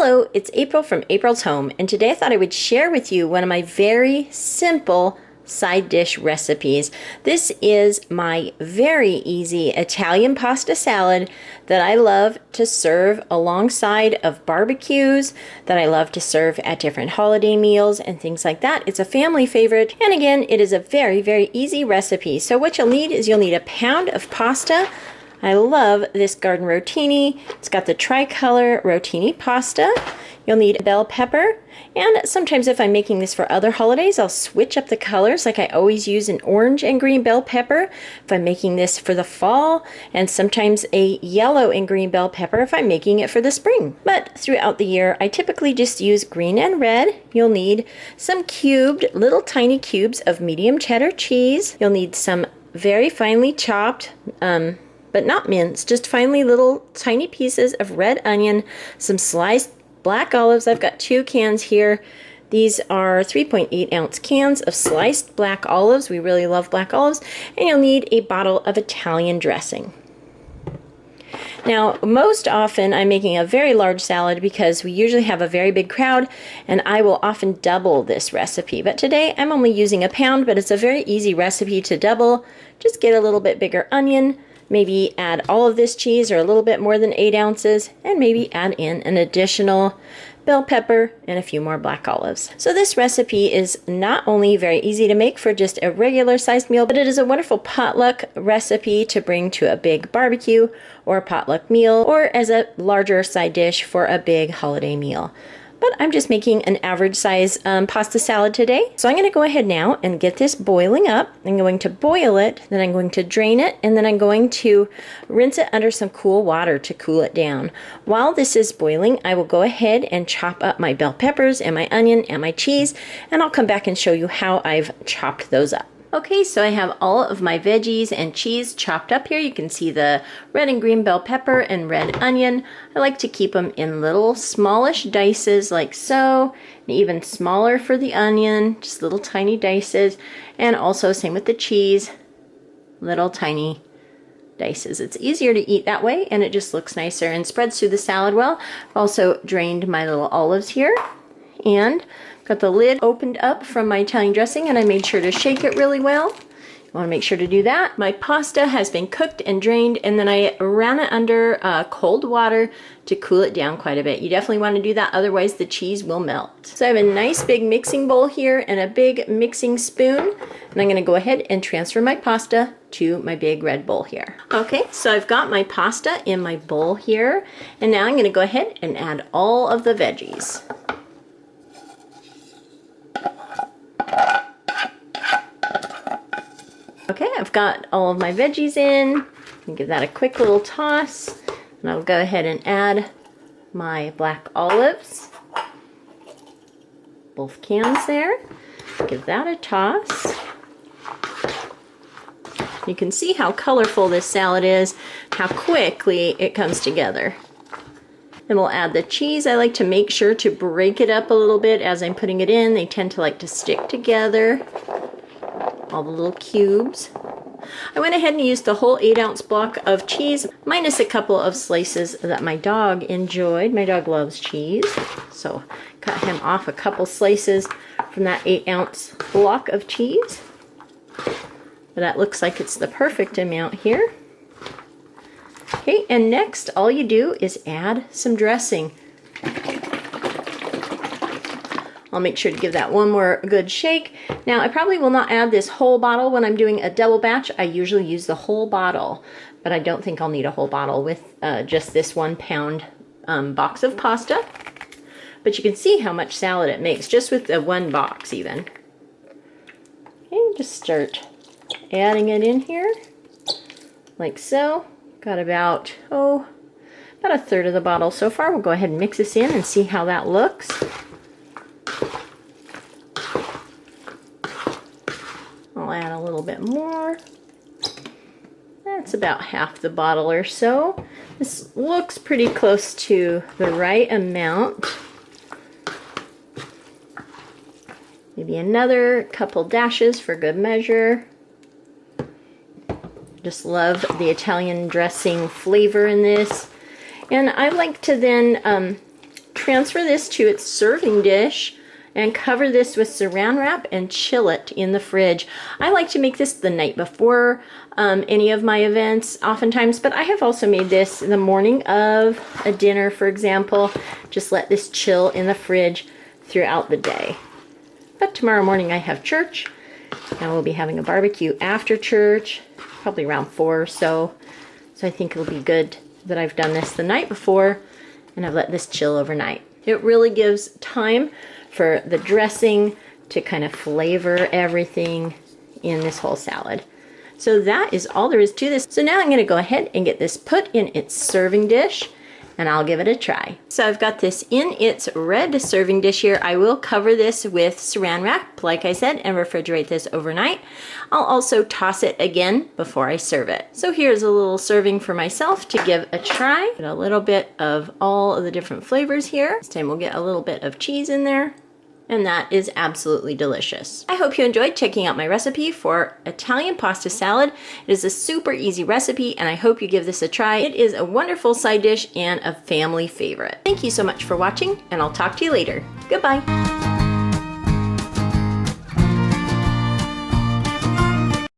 Hello, it's April from April's Home, and today I thought I would share with you one of my very simple side dish recipes. This is my very easy Italian pasta salad that I love to serve alongside of barbecues, that I love to serve at different holiday meals and things like that. It's a family favorite, and again, it is a very, very easy recipe. So what you'll need is you'll need a pound of pasta. I love this Garden Rotini. It's got the tricolor Rotini pasta. You'll need bell pepper, and sometimes if I'm making this for other holidays, I'll switch up the colors. Like I always use an orange and green bell pepper if I'm making this for the fall, and sometimes a yellow and green bell pepper if I'm making it for the spring. But throughout the year, I typically just use green and red. You'll need some cubed, little tiny cubes of medium cheddar cheese. You'll need some very finely chopped, but not minced, just finely little tiny pieces of red onion, some sliced black olives. I've got 2 cans here. These are 3.8 ounce cans of sliced black olives. We really love black olives. And you'll need a bottle of Italian dressing. Now, most often I'm making a very large salad because we usually have a very big crowd, and I will often double this recipe. But today I'm only using a pound, but it's a very easy recipe to double. Just get a little bit bigger onion, maybe add all of this cheese or a little bit more than 8 ounces, and maybe add in an additional bell pepper and a few more black olives. So this recipe is not only very easy to make for just a regular sized meal, but it is a wonderful potluck recipe to bring to a big barbecue or a potluck meal, or as a larger side dish for a big holiday meal. But I'm just making an average size pasta salad today. So I'm going to go ahead now and get this boiling up. I'm going to boil it, then I'm going to drain it, and then I'm going to rinse it under some cool water to cool it down. While this is boiling, I will go ahead and chop up my bell peppers and my onion and my cheese, and I'll come back and show you how I've chopped those up. Okay, so I have all of my veggies and cheese chopped up here. You can see the red and green bell pepper and red onion. I like to keep them in little smallish dices like so, and even smaller for the onion, just little tiny dices. And also same with the cheese, little tiny dices. It's easier to eat that way, and it just looks nicer and spreads through the salad well. I've also drained my little olives here, and got the lid opened up from my Italian dressing, and I made sure to shake it really well. You want to make sure to do that. My pasta has been cooked and drained, and then I ran it under cold water to cool it down quite a bit. You definitely want to do that, otherwise the cheese will melt. So I have a nice big mixing bowl here and a big mixing spoon, and I'm going to go ahead and transfer my pasta to my big red bowl here. Okay, so I've got my pasta in my bowl here, and now I'm going to go ahead and add all of the veggies. Okay, I've got all of my veggies in. Give that a quick little toss. And I'll go ahead and add my black olives. Both cans there. Give that a toss. You can see how colorful this salad is, how quickly it comes together. Then we'll add the cheese. I like to make sure to break it up a little bit as I'm putting it in. They tend to like to stick together. All the little cubes. I went ahead and used the whole 8 ounce block of cheese, minus a couple of slices that my dog enjoyed. My dog loves cheese, so cut him off a couple slices from that 8 ounce block of cheese. But that looks like it's the perfect amount here. Okay, and next all you do is add some dressing. I'll make sure to give that one more good shake. Now, I probably will not add this whole bottle when I'm doing a double batch. I usually use the whole bottle, but I don't think I'll need a whole bottle with just this 1 pound box of pasta. But you can see how much salad it makes just with the 1 box even. Okay, just start adding it in here like so. Got about a third of the bottle so far. We'll go ahead and mix this in and see how that looks. I'll add a little bit more. That's about half the bottle or so. This looks pretty close to the right amount. Maybe another couple dashes for good measure. Just love the Italian dressing flavor in this. And I like to then transfer this to its serving dish and cover this with saran wrap and chill it in the fridge. I like to make this the night before any of my events oftentimes, but I have also made this in the morning of a dinner, for example. Just let this chill in the fridge throughout the day. But tomorrow morning I have church, and we'll be having a barbecue after church, probably around 4 or so. So I think it'll be good that I've done this the night before and I've let this chill overnight. It really gives time for the dressing to kind of flavor everything in this whole salad. So that is all there is to this. So now I'm going to go ahead and get this put in its serving dish, and I'll give it a try. So I've got this in its red serving dish here. I will cover this with saran wrap, like I said, and refrigerate this overnight. I'll also toss it again before I serve it. So here's a little serving for myself to give a try. Get a little bit of all of the different flavors here. This time we'll get a little bit of cheese in there. And that is absolutely delicious. I hope you enjoyed checking out my recipe for Italian pasta salad. It is a super easy recipe, and I hope you give this a try. It is a wonderful side dish and a family favorite. Thank you so much for watching, and I'll talk to you later. Goodbye.